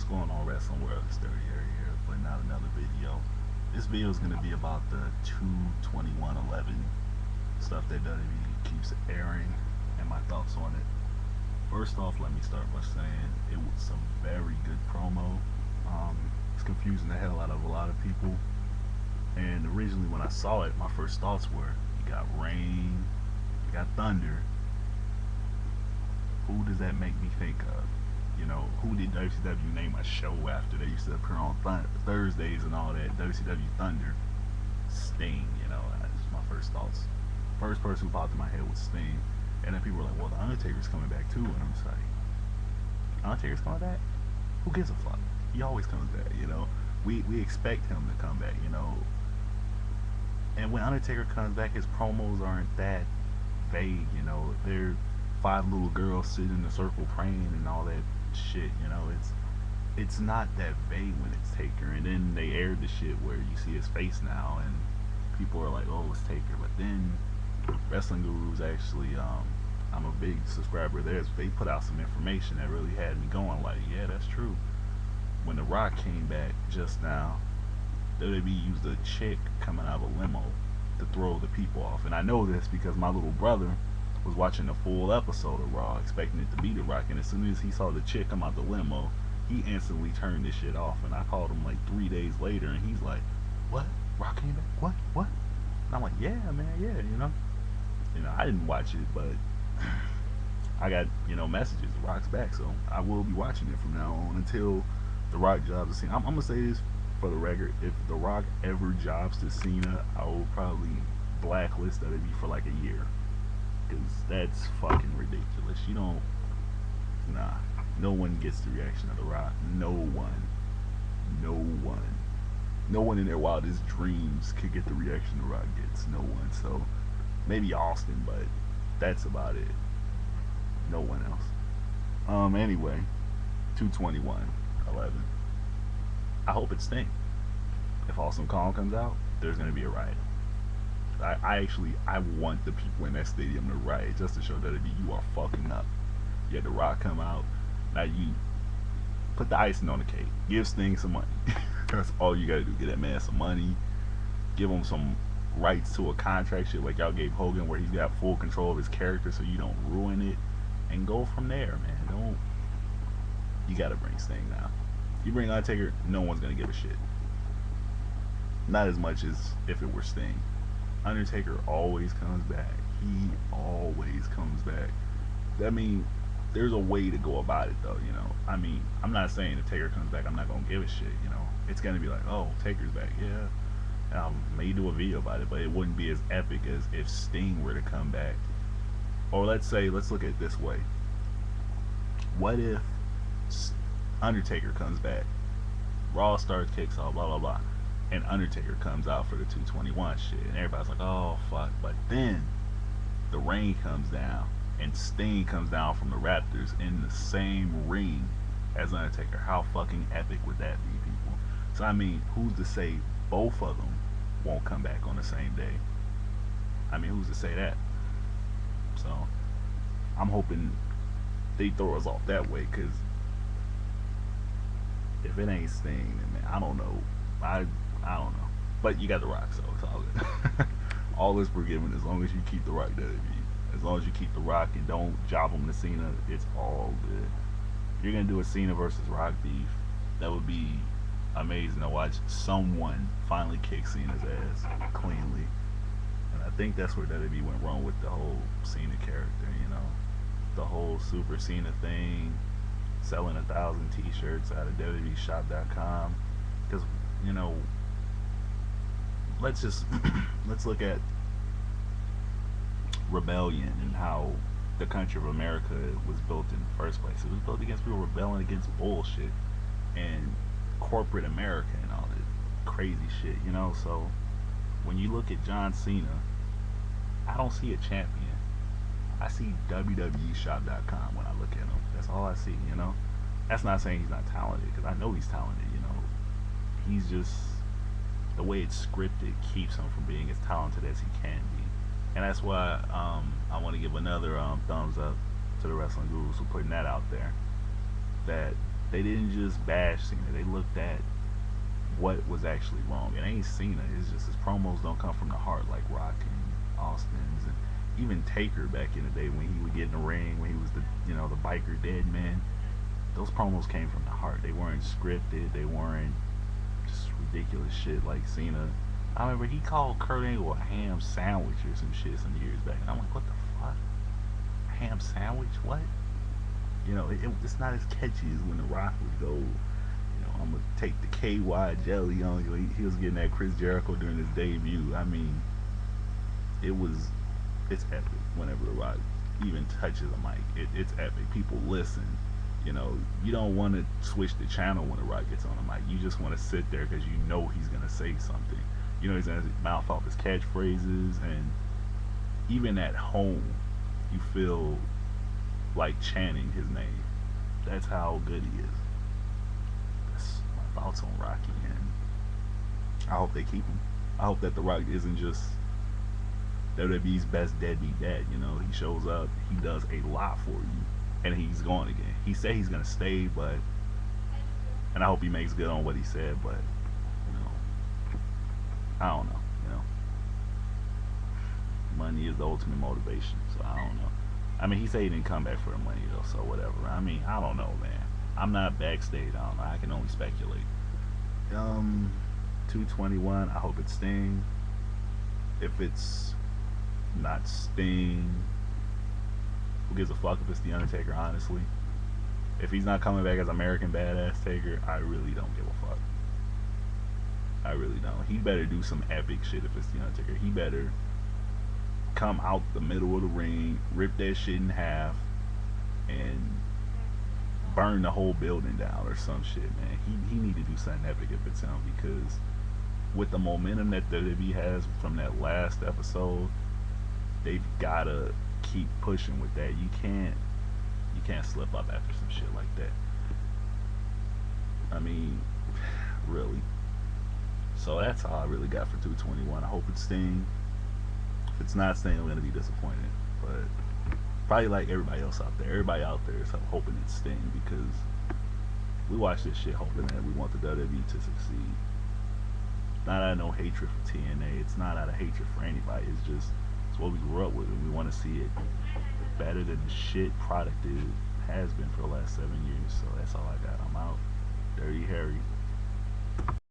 going on, Wrestling World? It's Dirty HarE here, putting out another video. This video is going to be about the 22111 stuff that WWE keeps airing and my thoughts on it. First off, let me start by saying it was some very good promo. It's confusing the hell out of a lot of people. And originally when I saw it, my first thoughts were, you got rain, you got thunder. Who does that make me think of? You know, who did WCW name a show after? They used to appear on Thursdays and all that. WCW Thunder. Sting, you know, that's my first thoughts. First person who popped in my head was Sting. And then people were like, well, The Undertaker's coming back too. And I'm just like, Undertaker's coming back? Who gives a fuck? He always comes back, you know. We expect him to come back, you know. And when Undertaker comes back, his promos aren't that vague, you know. They're 5 little girls sitting in a circle praying and all that shit, you know. It's not that vague when it's Taker. And then they aired the shit where you see his face now and people are like, oh, it's Taker. But then Wrestling Gurus actually, I'm a big subscriber of theirs. They put out some information that really had me going like, yeah, that's true. When The Rock came back just now, WWE used a chick coming out of a limo to throw the people off. And I know this because my little brother was watching the full episode of Raw expecting it to be The Rock, and as soon as he saw the chick come out the limo, he instantly turned this shit off. And I called him like 3 days later and he's like, what? Rock came back? What? And I'm like, yeah, man, yeah, you know, I didn't watch it, but I got, messages, The Rock's back, so I will be watching it from now on until The Rock jobs to Cena. I'm gonna say this for the record, if The Rock ever jobs to Cena, I will probably blacklist that it'd be for like a year. Because that's fucking ridiculous. You don't, nah, no one gets the reaction of The Rock. No one in their wildest dreams could get the reaction The Rock gets. No one. So maybe Austin, but that's about it. No one else. Anyway, 221-11. I hope it's Sting. If Awesome Kong comes out, there's gonna be a riot. I want the people in that stadium to riot just to show that you are fucking up. You had The Rock come out. Now you put the icing on the cake. Give Sting some money. That's all you gotta do. Get that man some money. Give him some rights to a contract, shit like y'all gave Hogan, where he's got full control of his character, so you don't ruin it. And go from there, man. You gotta bring Sting now. You bring Undertaker, no one's gonna give a shit. Not as much as if it were Sting. Undertaker always comes back. He always comes back. I mean, there's a way to go about it, though, you know. I mean, I'm not saying if Taker comes back, I'm not gonna give a shit, you know. It's gonna be like, oh, Taker's back, yeah. May do a video about it, but it wouldn't be as epic as if Sting were to come back. Or let's look at it this way. What if Undertaker comes back, Raw starts, kicks off, blah blah blah, and Undertaker comes out for the 221 shit, and everybody's like, oh fuck. But then the rain comes down and Sting comes down from the Raptors in the same ring as Undertaker. How fucking epic would that be, people? So I mean, who's to say both of them won't come back on the same day? I mean, who's to say that? So I'm hoping they throw us off that way, because if it ain't Sting, then man, I don't know. I don't know. But you got The Rock, so it's all good. All is forgiven as long as you keep The Rock WWE. As long as you keep The Rock and don't job him to Cena, it's all good. If you're gonna do a Cena versus Rock beef, that would be amazing to watch someone finally kick Cena's ass cleanly. And I think that's where WWE went wrong with the whole Cena character, you know. The whole Super Cena thing, selling 1,000 t-shirts out of WWEshop.com. Because, you know, let's look at rebellion and how the country of America was built in the first place. It was built against people rebelling against bullshit and corporate America and all that crazy shit, you know. So when you look at John Cena, I don't see a champion. I see WWEshop.com when I look at him. That's all I see, you know. That's not saying he's not talented, because I know he's talented, you know. He's just, the way it's scripted keeps him from being as talented as he can be. And that's why I want to give another thumbs up to the Wrestling Gurus for putting that out there. That They didn't just bash Cena. They looked at what was actually wrong. It ain't Cena. It's just his promos don't come from the heart like Rock and Austin's and even Taker back in the day when he would get in the ring when he was the the biker dead man. Those promos came from the heart. They weren't scripted. They weren't just ridiculous shit like Cena. I remember he called Kurt Angle a ham sandwich or some shit some years back, and I'm like, what the fuck? Ham sandwich? What? It's not as catchy as when The Rock would go, I'm gonna take the KY jelly on you. He was getting that Chris Jericho during his debut. I mean, it was, it's epic whenever The Rock even touches a mic. It's epic. People listen. You don't want to switch the channel when The Rock gets on the mic. You just want to sit there because you know he's gonna say something. He's gonna mouth off his catchphrases, and even at home, you feel like chanting his name. That's how good he is. That's my thoughts on Rocky, and I hope they keep him. I hope that The Rock isn't just WWE's best deadbeat dad. He shows up, he does a lot for you, and he's gone again. He said he's gonna stay, and I hope he makes good on what he said, but I don't know. Money is the ultimate motivation, so I don't know. I mean, he said he didn't come back for the money though, so whatever. I mean, I don't know, man. I'm not backstage. I don't know. I can only speculate. 221. I hope it's Sting. If it's not Sting, who gives a fuck if it's The Undertaker? Honestly, if he's not coming back as American Badass Taker, I really don't give a fuck. I really don't. He better do some epic shit if it's The Undertaker. He better come out the middle of the ring, rip that shit in half, and burn the whole building down or some shit, man. He need to do something epic if it's him, because with the momentum that WWE has from that last episode, they've gotta keep pushing with that. You can't slip up after some shit like that. I mean, really. So that's all I really got for 221. I hope it's Sting. If it's not Sting, I'm gonna be disappointed. But probably like everybody else out there. Everybody out there is hoping it's Sting, because we watch this shit hoping that we want the WWE to succeed. Not out of no hatred for TNA. It's not out of hatred for anybody. It's what we grew up with, and we want to see it better than the shit product it has been for the last 7 years. So that's all I got. I'm out. Dirty HarE.